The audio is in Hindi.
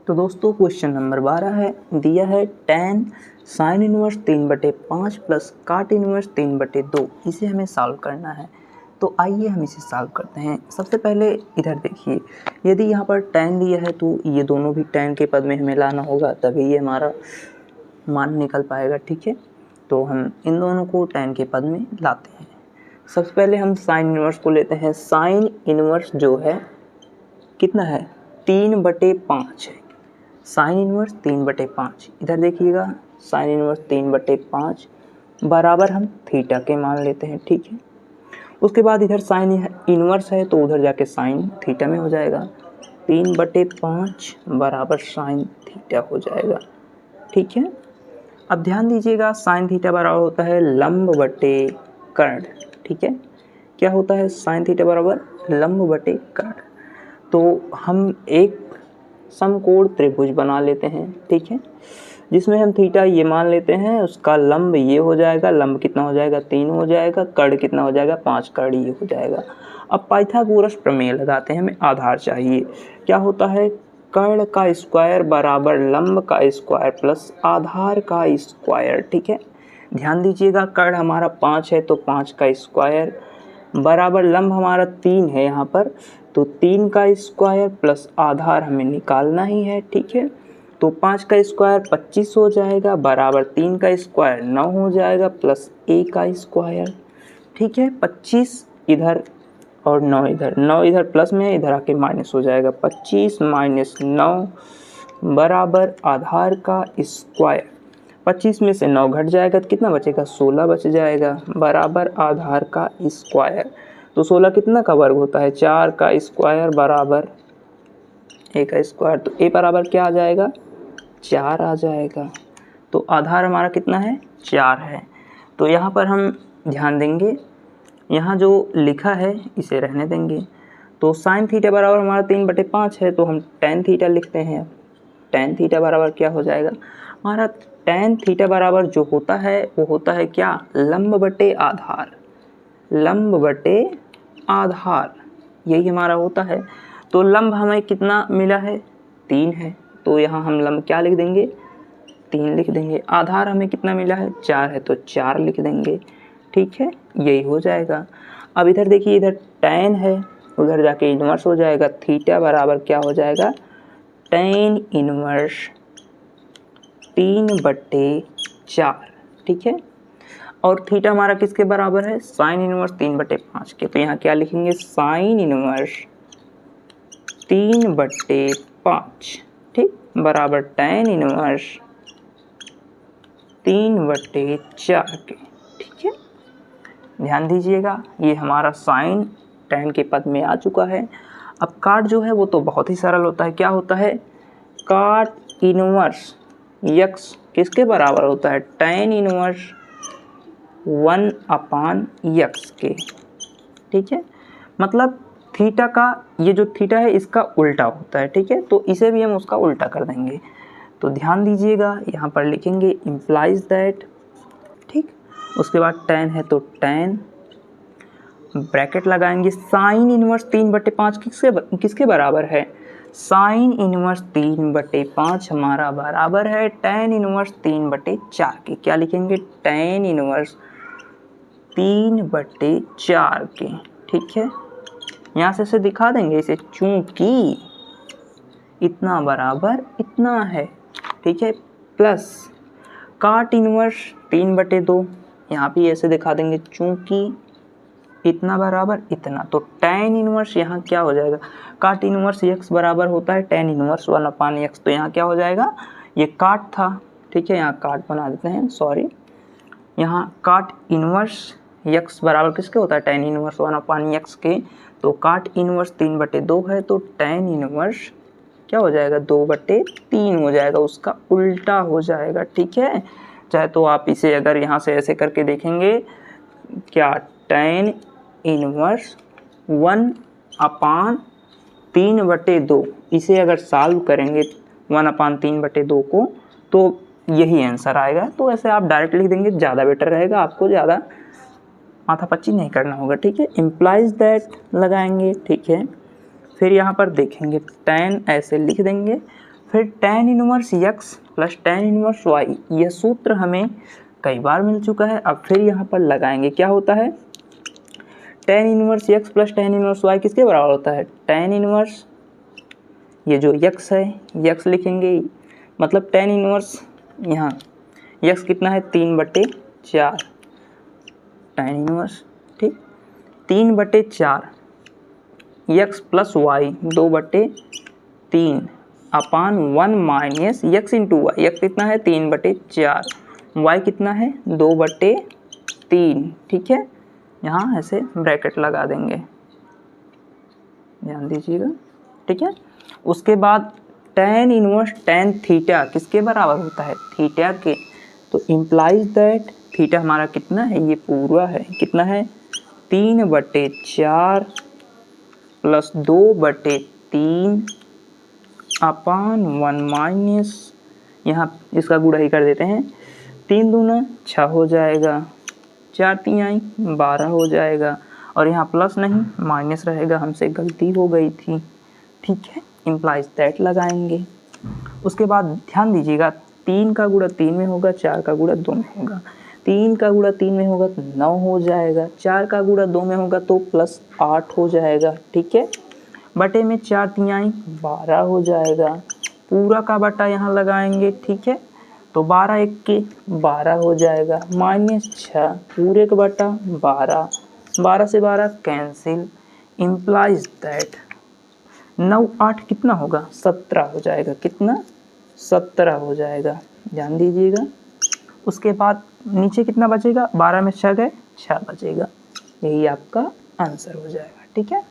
तो दोस्तों क्वेश्चन नंबर 12 है, दिया है tan साइन इनवर्स 3/5 प्लस काट इनवर्स 3/2। इसे हमें सॉल्व करना है। तो आइए हम इसे सॉल्व करते हैं। सबसे पहले इधर देखिए, यदि यहाँ पर tan दिया है तो ये दोनों भी tan के पद में हमें लाना होगा, तभी ये हमारा मान निकल पाएगा। ठीक है, तो हम इन दोनों को tan के पद में लाते हैं। सबसे पहले हम साइन इनवर्स को लेते हैं। साइन इनवर्स जो है कितना है, 3/5 है। साइन इनवर्स 3/5, इधर देखिएगा साइन इनवर्स 3/5 बराबर हम थीटा के मान लेते हैं। ठीक है, उसके बाद इधर साइन इनवर्स है तो उधर जाके साइन थीटा में हो जाएगा। 3/5 बराबर साइन थीटा हो जाएगा। ठीक है, अब ध्यान दीजिएगा साइन थीटा बराबर होता है लंब बटे कर्ण। ठीक है, क्या होता है, साइन थीटा बराबर लंब बटे कर्ण। तो हम एक समकोण त्रिभुज बना लेते हैं। ठीक है, जिसमें हम थीटा ये मान लेते हैं, उसका लंब ये हो जाएगा। लंब कितना हो जाएगा, 3 हो जाएगा। कर्ण कितना हो जाएगा, 5 कर्ण ये हो जाएगा। अब पाइथागोरस प्रमेय लगाते हैं, हमें आधार चाहिए। क्या होता है, कर्ण का स्क्वायर बराबर लंब का स्क्वायर प्लस आधार का स्क्वायर। ठीक है, ध्यान दीजिएगा कर्ण हमारा 5 है तो 5 का स्क्वायर बराबर लंब हमारा 3 है यहाँ पर, तो 3 का स्क्वायर प्लस आधार हमें निकालना ही है। ठीक है, तो 5 का स्क्वायर 25 हो जाएगा बराबर 3 का स्क्वायर 9 हो जाएगा प्लस a का स्क्वायर। ठीक है, 25 इधर और 9 इधर, 9 इधर प्लस में है, इधर आके माइनस हो जाएगा। 25 माइनस 9 बराबर आधार का स्क्वायर। 25 में से 9 घट जाएगा तो कितना बचेगा, 16 बच जाएगा बराबर आधार का स्क्वायर। तो 16 कितना का वर्ग होता है, 4 का स्क्वायर बराबर a का स्क्वायर। तो a बराबर क्या आ जाएगा, 4 आ जाएगा। तो आधार हमारा कितना है, 4 है। तो यहाँ पर हम ध्यान देंगे, यहाँ जो लिखा है इसे रहने देंगे। तो साइन थीटा बराबर हमारा 3/5 है, तो हम tan थीटा लिखते हैं। tan थीटा बराबर क्या हो जाएगा हमारा, tan थीटा बराबर जो होता है वो होता है क्या, लंब बटे आधार। लंब बटे आधार यही हमारा होता है। तो लंब हमें कितना मिला है, 3 है, तो यहाँ हम लंब क्या लिख देंगे, 3 लिख देंगे। आधार हमें कितना मिला है, 4 है, तो 4 लिख देंगे। ठीक है, यही हो जाएगा। अब इधर देखिए, इधर tan है, उधर जाके इन्वर्स हो जाएगा। थीटा बराबर क्या हो जाएगा, tan इन्वर्स 3/4। ठीक है, और थीटा हमारा किसके बराबर है, साइन इनवर्स 3/5 के। तो यहाँ क्या लिखेंगे, साइन इनवर्स 3/5 ठीक बराबर tan इनवर्स 3/4 के। ठीक है, ध्यान दीजिएगा ये हमारा साइन tan के पद में आ चुका है। अब काट जो है वो तो बहुत ही सरल होता है। क्या होता है, काट इनवर्स x किसके बराबर होता है, tan इनवर्स 1/x के। ठीक है, मतलब थीटा का ये जो थीटा है इसका उल्टा होता है। ठीक है, तो इसे भी हम उसका उल्टा कर देंगे। तो ध्यान दीजिएगा यहाँ पर लिखेंगे इम्प्लाइज दैट। ठीक, उसके बाद tan है तो tan ब्रैकेट लगाएंगे। साइन इनवर्स 3/5 किसके बराबर है, साइन इनवर्स 3/5 हमारा बराबर है tan इनवर्स 3/4 के। क्या लिखेंगे, tan इनवर्स 3/4 के। ठीक है, यहाँ से इसे दिखा देंगे इसे, चूंकि इतना बराबर इतना है। ठीक है, प्लस काट इनवर्स 3/2, यहाँ भी ऐसे दिखा देंगे, चूंकि इतना बराबर इतना। तो tan इनवर्स यहाँ क्या हो जाएगा, काट इनवर्स x बराबर होता है tan इनवर्स 1/x। तो यहाँ क्या हो जाएगा, ये काट था। ठीक है, यहाँ काट बना देते हैं, सॉरी, यहाँ काट इनवर्स x बराबर किसके होता है, tan इनवर्स 1/x के। तो काट इनवर्स 3/2 है, तो tan इनवर्स क्या हो जाएगा, 2/3 हो जाएगा, उसका उल्टा हो जाएगा। ठीक है, चाहे तो आप इसे अगर यहाँ से ऐसे करके देखेंगे, क्या tan इनवर्स 1/3/2, इसे अगर सॉल्व करेंगे 1/3/2 को, तो यही आंसर आएगा। तो ऐसे आप डायरेक्ट लिख देंगे, ज़्यादा बेटर रहेगा, आपको ज़्यादा माथापच्ची नहीं करना होगा। ठीक है, इम्प्लाइज दैट लगाएंगे। ठीक है, फिर यहाँ पर देखेंगे tan ऐसे लिख देंगे, फिर tan inverse x plus tan inverse y, यह सूत्र हमें कई बार मिल चुका है। अब फिर यहाँ पर लगाएंगे, क्या होता है tan inverse x plus tan inverse y किसके बराबर होता है, tan इनवर्स ये जो x है x लिखेंगे, मतलब tan इनवर्स यहाँ x कितना है 3/4 tan इनवर्स, ठीक 3/4 x plus y 2/3 upon 1 minus x into y, x कितना है 3/4, y कितना है 2/3, ठीक है। यहाँ ऐसे ब्रैकेट लगा देंगे, ध्यान दीजिएगा, ठीक है। उसके बाद tan इनवर्स tan थीटा किसके बराबर होता है, थीटा के। तो इम्प्लाइज दैट थीटा हमारा कितना है, ये पूरा है, कितना है 3/4 प्लस 2/3 अपान 1 माइनस, यहाँ इसका गुणा ही कर देते हैं, 3 दूना 6 हो जाएगा, 4 तिहाई 12 हो जाएगा, और यहाँ प्लस नहीं माइनस रहेगा, हमसे गलती हो गई थी, ठीक है। इम्प्लाइज दैट लगाएंगे। उसके बाद ध्यान दीजिएगा 3 का गुणा 3 में होगा, 4 का गुणा 2 में होगा, 3 का गुणा 3 में होगा तो 9 हो जाएगा, 4 का गुणा 2 में होगा तो प्लस 8 हो जाएगा, ठीक है। बटे में 4 तिहाई 12 हो जाएगा, पूरा का बटा यहाँ लगाएंगे, ठीक है। तो 12 1 के 12 हो जाएगा, माइनस 6 पूरे का बटा 12, 12 से 12 कैंसिल। इम्प्लाइज दैट 9 8 कितना होगा 17 हो जाएगा, कितना 17 हो जाएगा, ध्यान दीजिएगा। उसके बाद नीचे कितना बचेगा, 12 में 6 गए 6 बचेगा, यही आपका आंसर हो जाएगा, ठीक है।